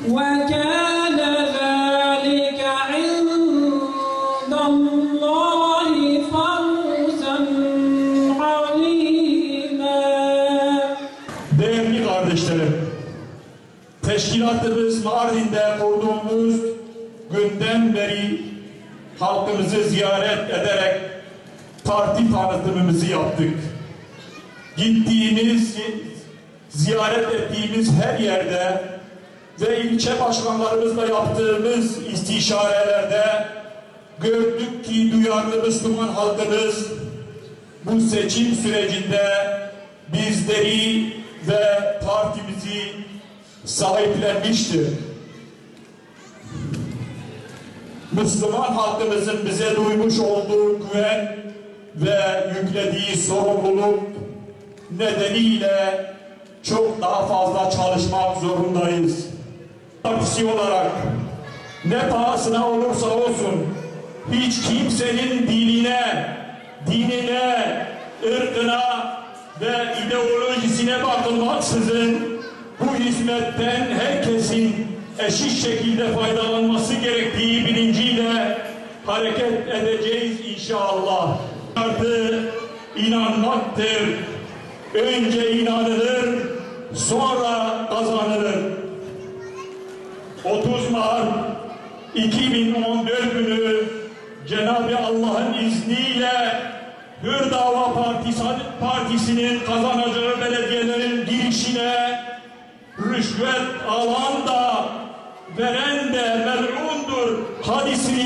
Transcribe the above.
وكان ذلك عند الله فوزا عظيما. Değerli kardeşlerim, teşkilatımız Mardin'de kurduğumuz günden beri halkımızı ziyaret ederek parti tanıtımımızı yaptık. Gittiğimiz, ziyaret ettiğimiz her yerde ve ilçe başkanlarımızla yaptığımız istişarelerde gördük ki duyarlı Müslüman halkımız bu seçim sürecinde bizleri ve partimizi sahiplenmiştir. Müslüman halkımızın bize duymuş olduğu güven ve yüklediği sorumluluk nedeniyle çok daha fazla çalışmak zorundayız. Partisi olarak ne pahasına olursa olsun hiç kimsenin dinine, ırkına ve ideolojisine bakılmaksızın bu hizmetten herkesin eşit şekilde faydalanması gerektiği bilinciyle hareket edeceğiz inşallah. Artı inanmaktır. Önce inanılır, sonra kazanılır. 30 Mart 2014 günü Cenab-ı Allah'ın izniyle Hür Dava Partisi'nin kazanacağı belediyelerin girişine rüşvet alan da veren de mel'undur hadisini